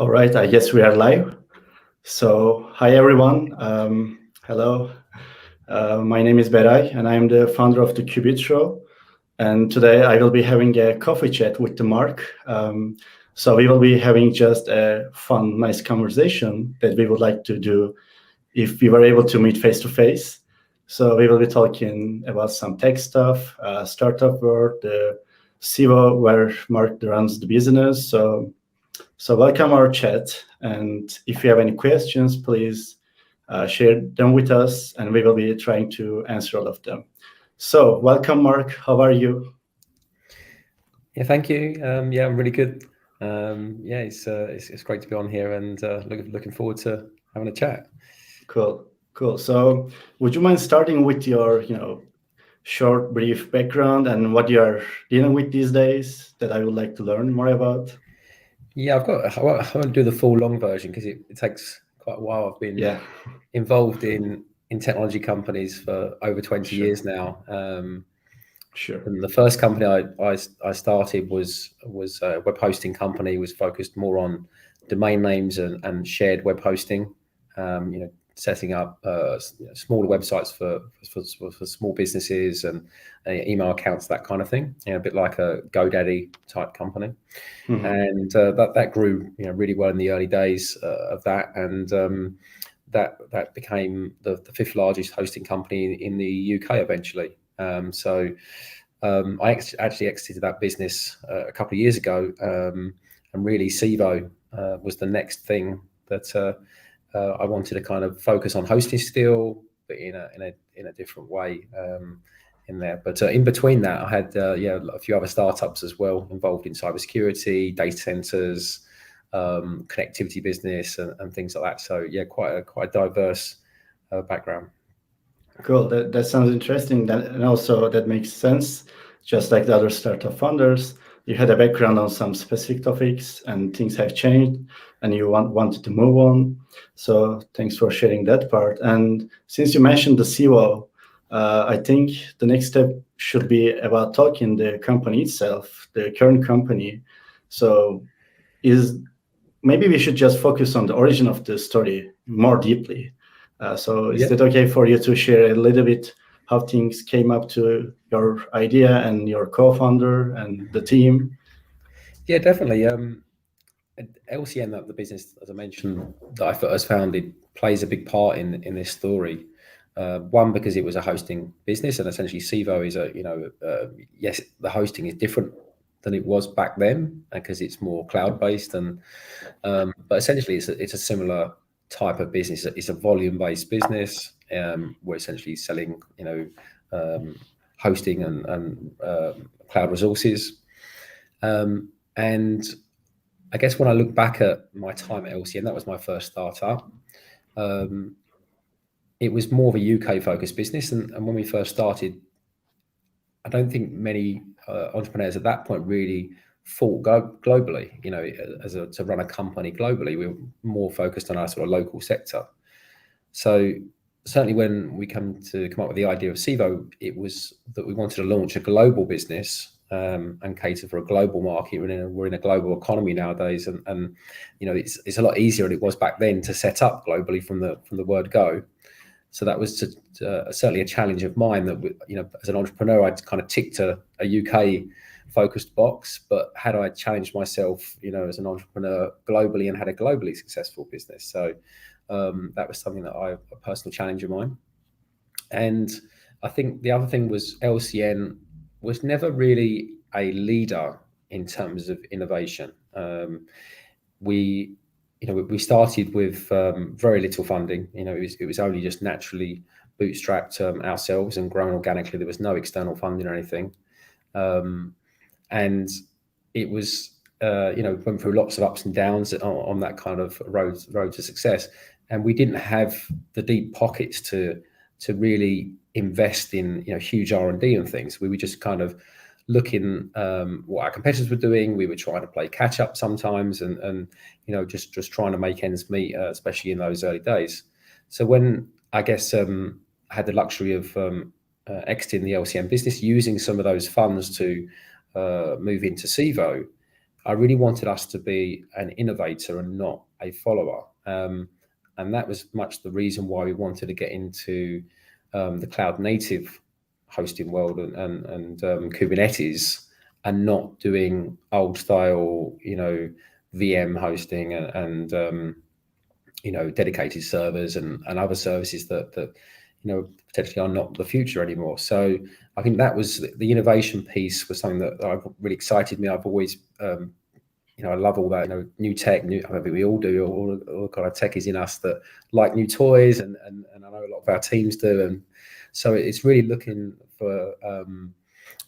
All right, I guess we are live. So, hi everyone. Hello. My name is Beray, and I am the founder of the Qubit Show. And today I will be having a coffee chat with the Mark. So we will be having just a fun, nice conversation that we would like to do if we were able to meet face to face. So we will be talking about some tech stuff, startup world, the CIVO where Mark runs the business. So welcome our chat, and if you have any questions, please share them with us, and we will be trying to answer all of them. So welcome, Mark. How are you? Yeah, thank you. Yeah, I'm really good. Yeah, it's great to be on here, and looking forward to having a chat. Cool. So would you mind starting with your, short, brief background and what you are dealing with these days that I would like to learn more about? Yeah, I won't do the full long version because it takes quite a while. I've been Yeah, involved in technology companies for over 20 sure. years now. Sure. And the first company I started was a web hosting company. Was focused more on domain names and shared web hosting. Setting up smaller websites for small businesses and email accounts, that kind of thing. A bit like a GoDaddy type company. Mhm. And that grew really well in the early days of that, and that became the fifth largest hosting company in the UK eventually. I actually exited that business a couple of years ago, and really CIVO was the next thing that I wanted to kind of focus on hosting still, but in a different way. In there, but in between that, I had a few other startups as well involved in cybersecurity, data centers, connectivity business, and things like that. So yeah, quite a diverse background. Cool. That sounds interesting. And also that makes sense. Just like the other startup founders, you had a background on some specific topics, and things have changed, and you wanted to move on. So thanks for sharing that part. And since you mentioned the CIVO, I think the next step should be about talking the company itself, the current company. So is maybe we should just focus on the origin of the story more deeply. So is Yeah. that okay for you to share a little bit how things came up to your idea and your co-founder and the team? Yeah, definitely. LCN, that the business, as I mentioned, that I first founded, plays a big part in this story. One, because it was a hosting business, and essentially CIVO is yes, the hosting is different than it was back then because it's more cloud based, and but essentially it's a similar type of business. It's a volume based business. We're essentially selling hosting and cloud resources, and I guess when I look back at my time at LCN, that was my first startup. It was more of a UK focused business, and when we first started, I don't think many entrepreneurs at that point really thought globally. To run a company globally, we were more focused on our sort of local sector. So certainly, when we come up with the idea of CIVO, it was that we wanted to launch a global business and cater for a global market. We're in a global economy nowadays, and it's a lot easier than it was back then to set up globally from the word go. So that was certainly a challenge of mine that, as an entrepreneur, I'd kind of ticked a UK focused box, but had I challenged myself, as an entrepreneur globally and had a globally successful business? So that was something that a personal challenge of mine. And I think the other thing was LCN was never really a leader in terms of innovation. We started with very little funding. It was only just naturally bootstrapped ourselves and grown organically. There was no external funding or anything, and it was went through lots of ups and downs on that kind of road to success. And we didn't have the deep pockets to really invest in huge R&D and things. We were just kind of looking what our competitors were doing. We were trying to play catch up sometimes, and just trying to make ends meet, especially in those early days. So when I guess I had the luxury of exiting the LCM business, using some of those funds to move into CIVO, I really wanted us to be an innovator and not a follower. And that was much the reason why we wanted to get into the cloud native hosting world and Kubernetes, and not doing old style, VM hosting and dedicated servers and other services that potentially are not the future anymore. So I think that was the innovation piece was something that really excited me. I've always I love all that, new tech. I mean, we all do. All kind of tech is in us that like new toys, and I know a lot of our teams do. And so it's really looking for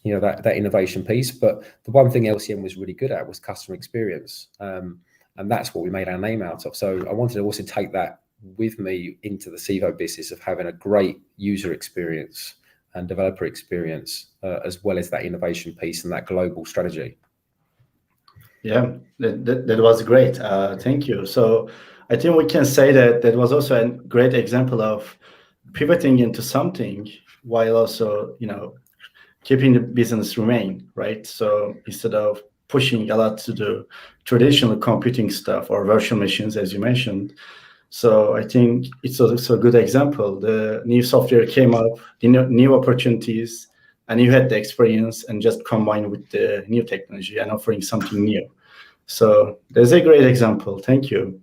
that innovation piece. But the one thing LCM was really good at was customer experience, and that's what we made our name out of. So I wanted to also take that with me into the Civo business of having a great user experience and developer experience, as well as that innovation piece and that global strategy. Yeah, that was great. Thank you. So I think we can say that was also a great example of pivoting into something while also, keeping the business remain, right? So instead of pushing a lot to do traditional computing stuff or virtual machines, as you mentioned. So I think it's also a good example. The new software came up, new opportunities, and you had the experience and just combined with the new technology and offering something new. So there's a great example. Thank you.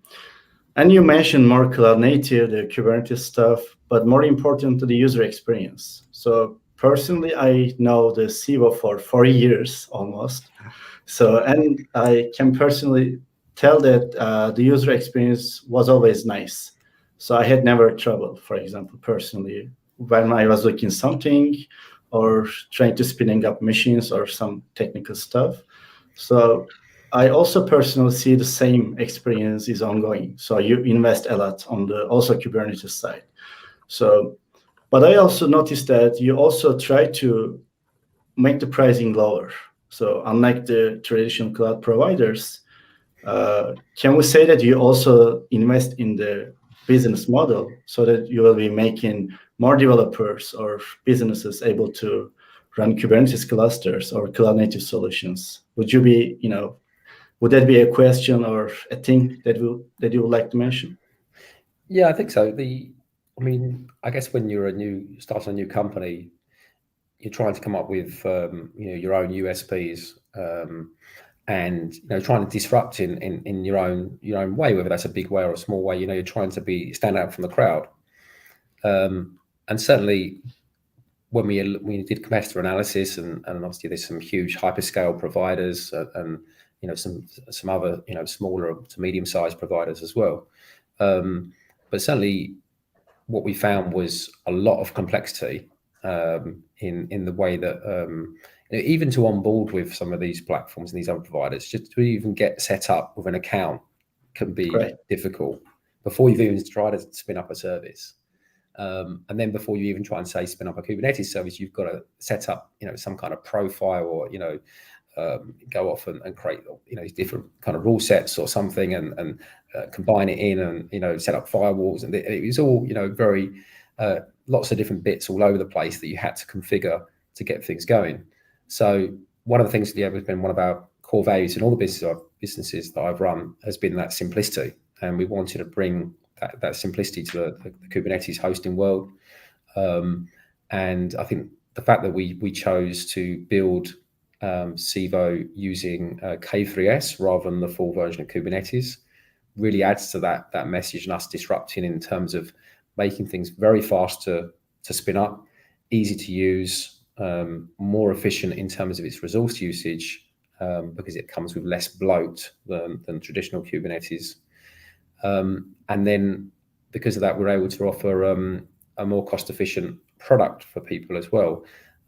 And you mentioned more cloud native, the Kubernetes stuff, but more important to the user experience. So personally, I know the Civo for 4 years almost. So, and I can personally tell that the user experience was always nice. So I had never trouble, for example, personally, when I was looking something or trying to spinning up machines or some technical stuff. So I also personally see the same experience is ongoing. So you invest a lot on the also Kubernetes side. So, but I also noticed that you also try to make the pricing lower. So unlike the traditional cloud providers, can we say that you also invest in the business model so that you will be making more developers or businesses able to run Kubernetes clusters or cloud native solutions? Would you be, would that be a question or a thing that you would like to mention? Yeah, I think so. I guess when you're starting a new company, you're trying to come up with your own USPs, and trying to disrupt in your own way, whether that's a big way or a small way. You're trying to stand out from the crowd, and certainly when we did competitor analysis, and obviously there's some huge hyperscale providers and some other smaller to medium sized providers as well, but certainly what we found was a lot of complexity in the way that even to onboard with some of these platforms and these other providers, just to even get set up with an account can be difficult before you've even tried to spin up a service. And then before you even try and say spin up a Kubernetes service, you've got to set up some kind of profile or go off and create different kind of rule sets or something and combine it in and set up firewalls, and it was all very lots of different bits all over the place that you had to configure to get things going. So one of the things that has been one of our core values in all the businesses that I've run has been that simplicity, and we wanted to bring that simplicity to the Kubernetes hosting world. And I think the fact that we chose to build Civo using K3S rather than the full version of Kubernetes really adds to that message and us disrupting in terms of making things very fast to spin up, easy to use, more efficient in terms of its resource usage, because it comes with less bloat than traditional Kubernetes. And then because of that, we're able to offer a more cost-efficient product for people as well.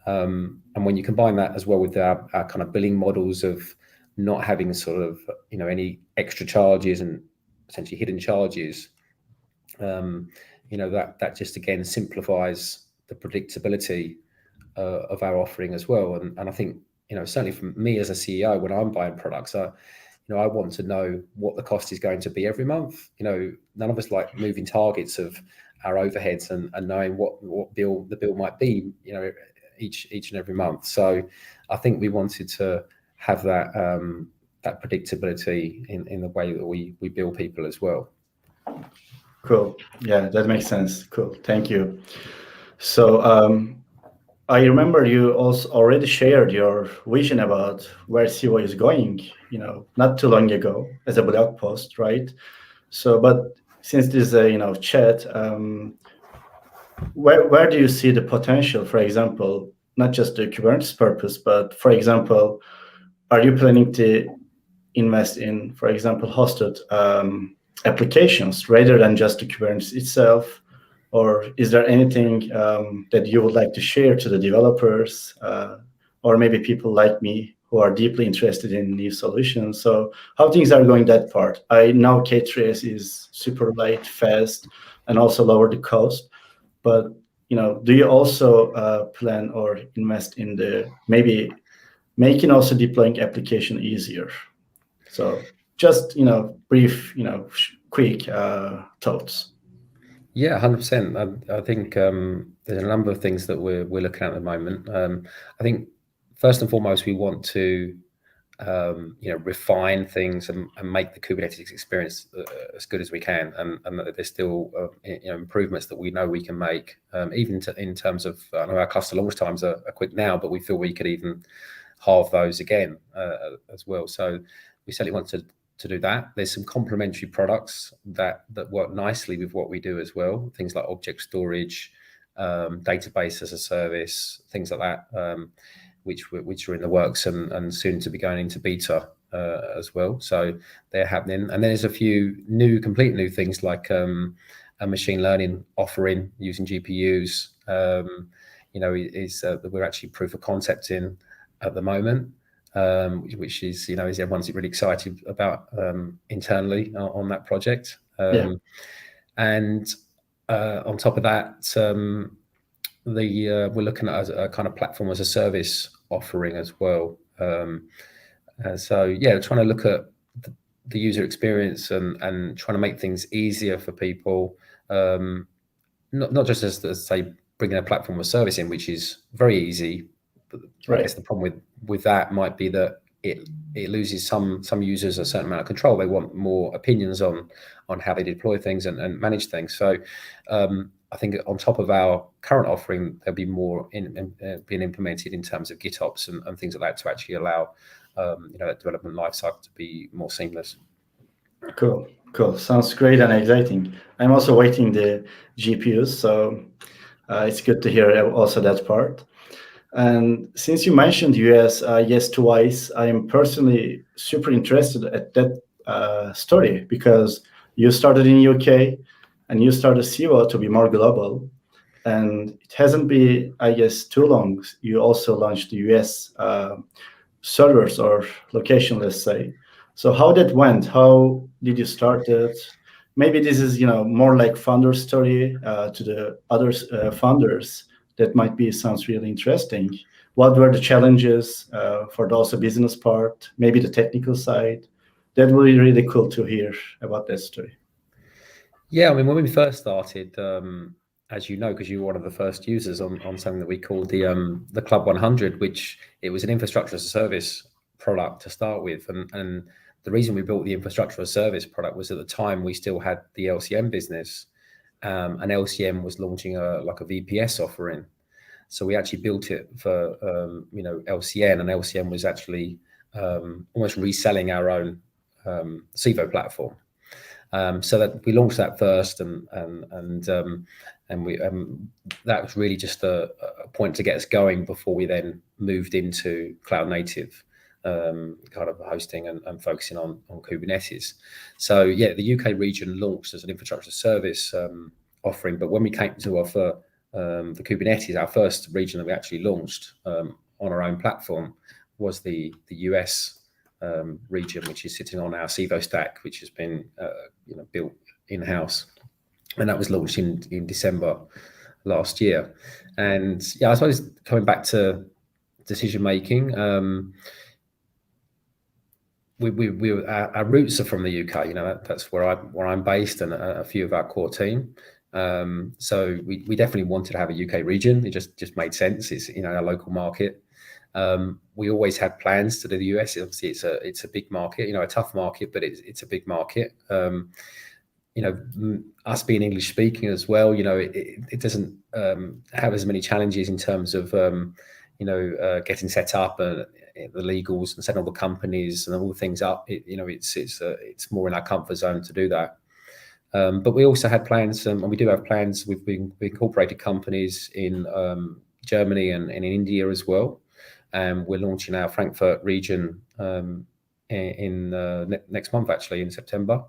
And when you combine that as well with our kind of billing models of not having sort of any extra charges and essentially hidden charges, that just again simplifies the predictability of our offering as well. And I think certainly for me as a CEO, when I'm buying products, I want to know what the cost is going to be every month. None of us like moving targets of our overheads and knowing what the bill might be, each and every month. So I think we wanted to have that that predictability in the way that we build people as well. Cool. Yeah, that makes sense. Cool. Thank you. So I remember you also already shared your vision about where Sivo is going, not too long ago as a blog post, right? So, but since this is a chat, where do you see the potential? For example, not just the Kubernetes purpose, but for example, are you planning to invest in, for example, hosted applications rather than just the Kubernetes itself? Or is there anything that you would like to share to the developers or maybe people like me who are deeply interested in new solutions? So how things are going that part? I know K3S is super light, fast, and also lower the cost. But do you also plan or invest in the maybe making also deploying application easier? So just brief, quick thoughts. Yeah, 100%. I think there's a number of things that we're looking at the moment. I think first and foremost, we want to refine things and make the Kubernetes experience as good as we can, and that there's still improvements that we know we can make, even in terms of I know our cluster launch times are quick now, but we feel we could even halve those again as well. So we certainly want to do that. There's some complementary products that work nicely with what we do as well. Things like object storage, database as a service, things like that, which are in the works and soon to be going into beta as well. So they're happening. And then there's a few complete new things like a machine learning offering using GPUs. We're actually proof of concept in at the moment. Which is everyone's really excited about internally on that project. And on top of that, we're looking at a kind of platform as a service offering as well. So yeah, trying to look at the user experience and trying to make things easier for people. Not just as say bringing a platform as service in, which is very easy. Right. I guess the problem with that might be that it loses some users a certain amount of control. They want more opinions on how they deploy things and manage things. So I think on top of our current offering, there'll be more being implemented in terms of GitOps and things like that to actually allow that development lifecycle to be more seamless. Cool. Sounds great and exciting. I'm also waiting the GPUs, so it's good to hear also that part. And since you mentioned US, yes, twice, I am personally super interested at that story because you started in UK and you started Sivo to be more global. And it hasn't been, I guess, too long. You also launched the US servers or location, let's say. So how that went? How did you start it? Maybe this is, more like founder story to the other founders. That might be sounds really interesting. What were the challenges for the also business part? Maybe the technical side. That would be really cool to hear about that story. Yeah, I mean, when we first started, as you know, because you were one of the first users on something that we called the Club 100, which it was an infrastructure as a service product to start with, and the reason we built the infrastructure as a service product was at the time we still had the LCM business. And LCM was launching a VPS offering, so we actually built it for LCN, and LCM was actually almost reselling our own Sivo platform. So that we launched that first, and we that was really just a point to get us going before we then moved into cloud native kind of hosting and focusing on Kubernetes. So yeah, the UK region launched as an infrastructure service offering, but when we came to offer the Kubernetes, our first region that we actually launched on our own platform was the US region, which is sitting on our Sivo stack, which has been built in-house, and that was launched in December last year. And yeah, I suppose coming back to decision making, our roots are from the UK. That's where I'm based, and a few of our core team. So we definitely wanted to have a UK region. It just made sense. It's our local market. We always had plans to do the US. Obviously, it's a big market, a tough market, but it's a big market. Us being English speaking as well, it doesn't have as many challenges in terms of getting set up and the legals and setting all the companies and all the things up. It's more in our comfort zone to do that. But we also had plans, and we do have plans. We've incorporated companies in Germany and in India as well. We're launching our Frankfurt region in next month, actually, in September,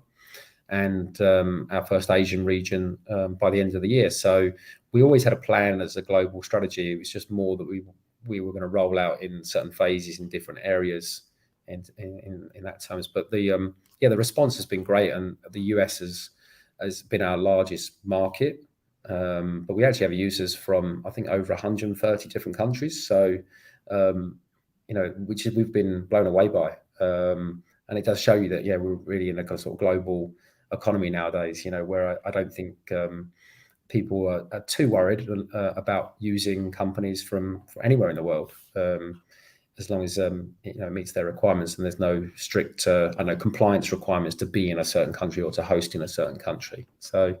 and our first Asian region by the end of the year. So we always had a plan as a global strategy. It was just more that we were going to roll out in certain phases in different areas in that times. But the response has been great, and the US has been our largest market. But we actually have users from, I think, over 130 different countries. So, which we've been blown away by. And it does show you that, we're really in a sort of global economy nowadays, where I don't think people are too worried about using companies from anywhere in the world, as long as it meets their requirements and there's no strict compliance requirements to be in a certain country or to host in a certain country. So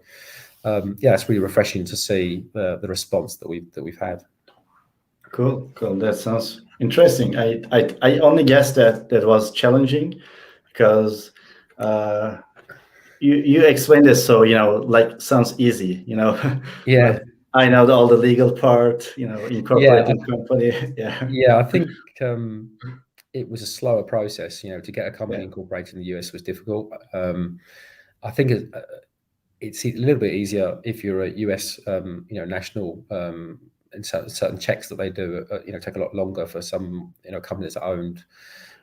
it's really refreshing to see the response that we've had. Cool. That sounds interesting. I only guessed that was challenging because you explained this, so sounds easy. Yeah. I know all the legal part. Incorporating company. Yeah, I think it was a slower process. To get a company incorporated in the US was difficult. I think it's a little bit easier if you're a US national. And certain checks that they do, take a lot longer for some, companies that are owned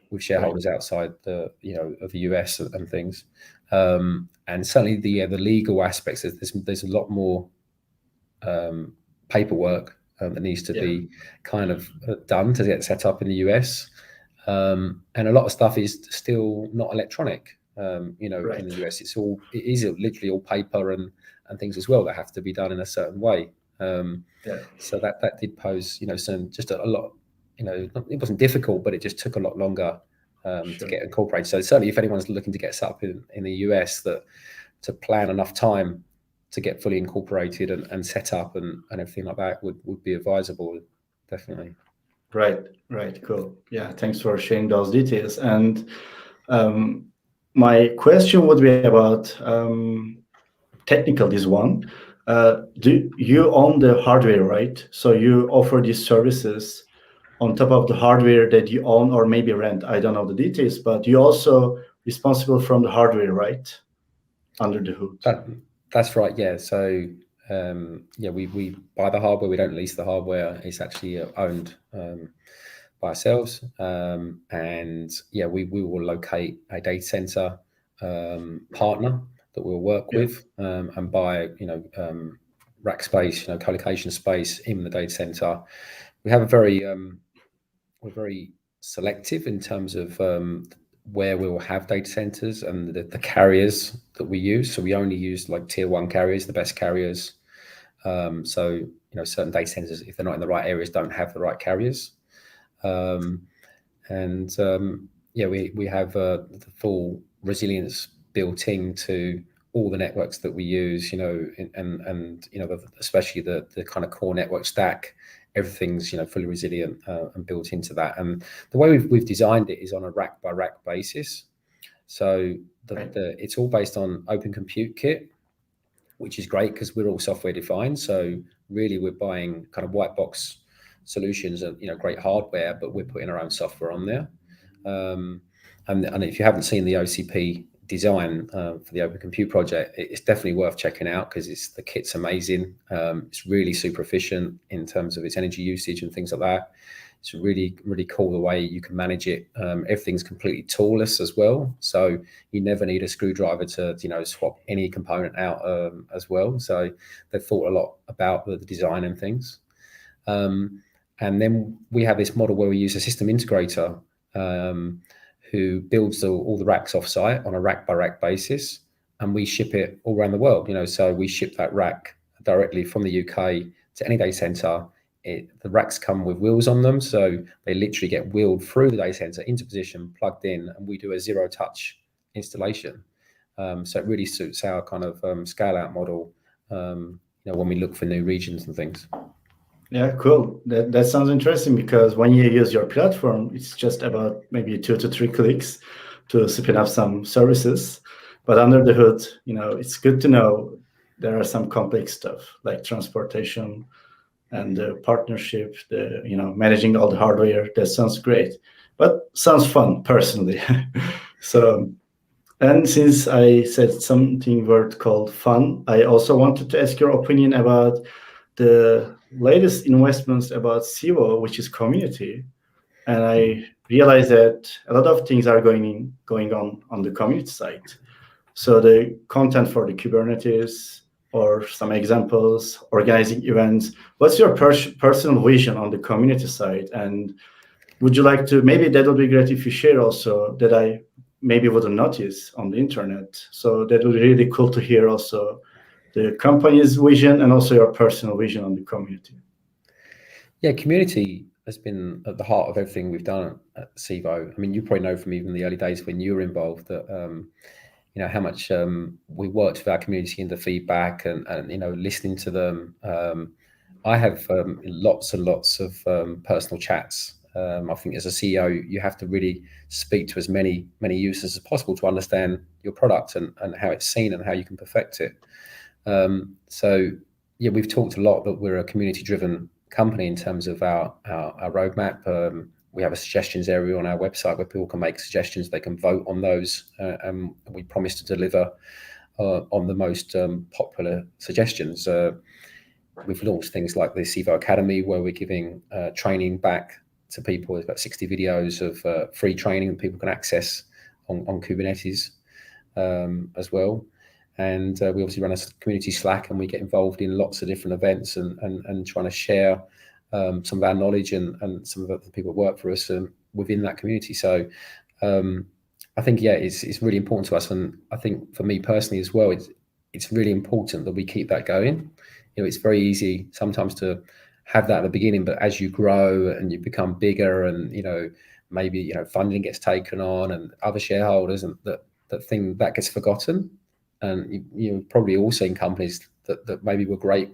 with shareholders outside of the US and things. And certainly the legal aspects, there's a lot more paperwork that needs to be kind of done to get set up in the US. And a lot of stuff is still not electronic. In the US, it is literally all paper and things as well that have to be done in a certain way. So that did pose, some just a lot. It wasn't difficult, but it just took a lot longer to get incorporated. So certainly, if anyone's looking to get set up in the US, to plan enough time to get fully incorporated and set up and everything like that would be advisable, definitely. Right. Cool. Yeah. Thanks for sharing those details. And my question would be about technical. This one. Do you own the hardware, right? So you offer these services on top of the hardware that you own or maybe rent. I don't know the details, but you're also responsible from the hardware, right? Under the hood. That's right. Yeah. So we buy the hardware. We don't lease the hardware. It's actually owned by ourselves. And we will locate a data center partner that we'll work with and buy rack space, co-location space in the data center. We have we're very selective in terms of where we will have data centers and the carriers that we use. So we only use like tier 1 carriers, the best carriers. So certain data centers, if they're not in the right areas, don't have the right carriers. We have the full resilience built into all the networks that we use, and especially the kind of core network stack. Everything's fully resilient and built into that. And the way we've designed it is on a rack by rack basis. So it's all based on Open Compute Kit, which is great because we're all software defined. So really, we're buying kind of white box solutions and great hardware, but we're putting our own software on there. And if you haven't seen the OCP design for the Open Compute project, it's definitely worth checking out because the kit's amazing. It's really super efficient in terms of its energy usage and things like that. It's really, really cool the way you can manage it. Everything's completely toolless as well, so you never need a screwdriver to swap any component out as well. So they've thought a lot about the design and things. And then we have this model where we use a system integrator who builds all the racks off-site on a rack-by-rack basis, and we ship it all around the world. So we ship that rack directly from the UK to any data center the racks come with wheels on them, so they literally get wheeled through the data center into position, plugged in, and we do a zero touch installation. So it really suits our kind of scale out model, when we look for new regions and things. Yeah, cool. That sounds interesting, because when you use your platform, it's just about maybe 2 to 3 clicks to spin up some services. But under the hood, it's good to know there are some complex stuff like transportation and the partnership, managing all the hardware. That sounds great, but sounds fun personally. So, and since I said something word called fun, I also wanted to ask your opinion about the latest investments about Civo, which is community. And I realized that a lot of things are going on the community side. So the content for the Kubernetes, or some examples, organizing events. What's your personal vision on the community side? And would you like to, maybe that would be great if you share also, that I maybe wouldn't notice on the internet. So that would be really cool to hear also the company's vision and also your personal vision on the community. Yeah, community has been at the heart of everything we've done at Civo. I mean, you probably know from even the early days when you were involved that how much we worked with our community in the feedback and listening to them. I have lots and lots of personal chats. I think as a CEO, you have to really speak to as many users as possible to understand your product and how it's seen and how you can perfect it. So yeah, we've talked a lot that we're a community-driven company in terms of our roadmap. We have a suggestions area on our website where people can make suggestions. They can vote on those, and we promise to deliver on the most popular suggestions. We've launched things like the Civo Academy, where we're giving training back to people. There's about 60 videos of free training that people can access on Kubernetes as well. And we obviously run a community Slack, and we get involved in lots of different events and trying to share some of our knowledge and some of the people that work for us within that community. So I think, yeah, it's really important to us. And I think for me personally as well, it's really important that we keep that going. It's very easy sometimes to have that at the beginning, but as you grow and you become bigger and, maybe, funding gets taken on and other shareholders, and that thing that gets forgotten. And you've probably all seen companies that maybe were great,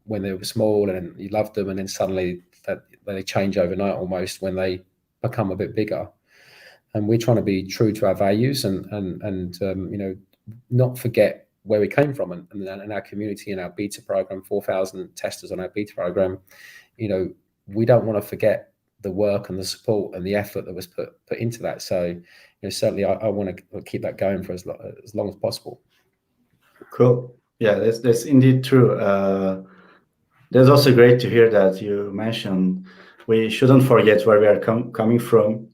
when they were small and you loved them, and then suddenly that they change overnight almost when they become a bit bigger. And we're trying to be true to our values and not forget where we came from, and our community and our beta program, 4,000 testers on our beta program. We don't want to forget the work and the support and the effort that was put into that. So certainly I want to keep that going for as long as possible. Cool. Yeah, that's indeed true. That's also great to hear that you mentioned we shouldn't forget where we are coming from.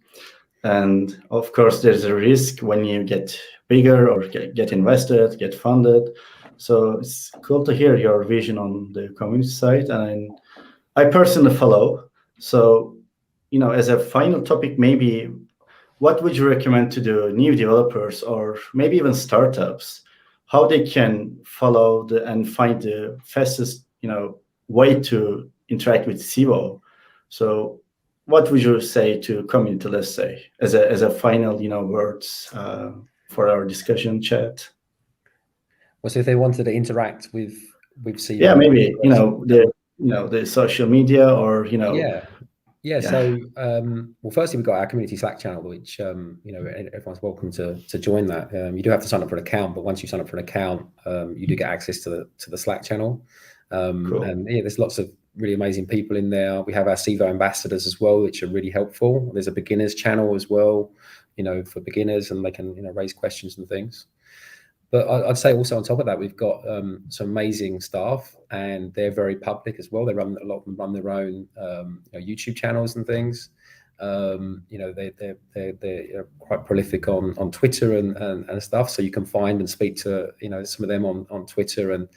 And of course, there's a risk when you get bigger or get invested, get funded. So it's cool to hear your vision on the community side. And I personally follow. So, as a final topic, maybe what would you recommend to the new developers or maybe even startups, how they can follow and find the fastest, way to interact with Civo? So what would you say to community, let's say, as a final, words for our discussion chat? Well, so if they wanted to interact with Civo, yeah, maybe the social media or Yeah. So, well, firstly, we've got our community Slack channel, which everyone's welcome to join that. You do have to sign up for an account, but once you sign up for an account, you do get access to the Slack channel. Cool. And yeah, there's lots of really amazing people in there. We have our Civo ambassadors as well, which are really helpful. There's a beginners channel as well, for beginners, and they can raise questions and things. But I'd say also on top of that, we've got some amazing staff, and they're very public as well. A lot of them run their own YouTube channels and things. They're quite prolific on Twitter and stuff. So you can find and speak to some of them on Twitter and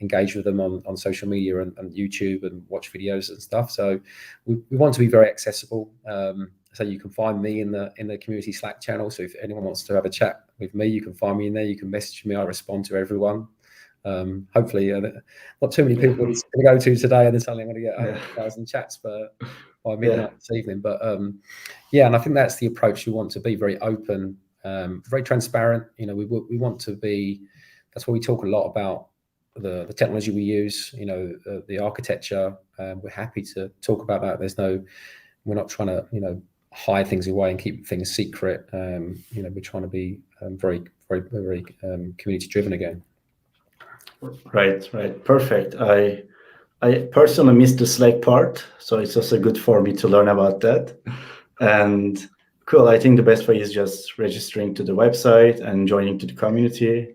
engage with them on social media and YouTube and watch videos and stuff. So we want to be very accessible. So you can find me in the community Slack channel. So if anyone wants to have a chat with me, you can find me in there. You can message me. I respond to everyone. Hopefully, not too many people it's going to go to today, and then suddenly I'm going to get 100,000 chats by midnight this evening. But yeah, and I think that's the approach we want to be: very open, very transparent. You know, we want to be. That's why we talk a lot about the technology we use. You know, the architecture. We're happy to talk about that. We're not trying to hide things away and keep things secret. We're trying to be very community driven again. Right. Perfect. I personally missed the Slack part, so it's also good for me to learn about that. And cool. I think the best way is just registering to the website and joining to the community,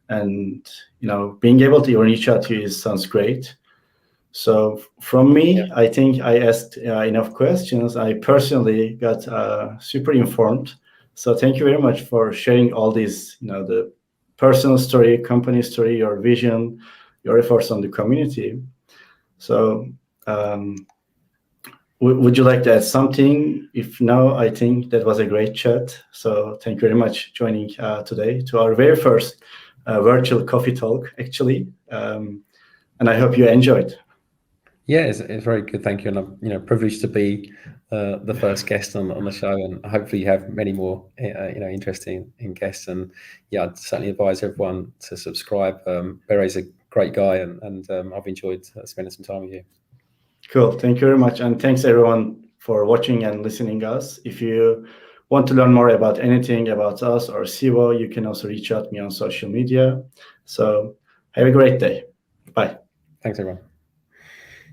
and being able to reach out to you sounds great. So from me, I think I asked enough questions. I personally got super informed. So thank you very much for sharing all these, the personal story, company story, your vision, your efforts on the community. So would you like to add something? If no, I think that was a great chat. So thank you very much joining today to our very first virtual coffee talk, actually. And I hope you enjoyed. Yeah, it's very good. Thank you. And I'm privileged to be the first guest on the show, and hopefully you have many more interesting guests. And yeah, I'd certainly advise everyone to subscribe. Beray's a great guy, and I've enjoyed spending some time with you. Cool. Thank you very much. And thanks everyone for watching and listening us. If you want to learn more about anything about us or Sivo, you can also reach out to me on social media. So have a great day. Bye. Thanks everyone.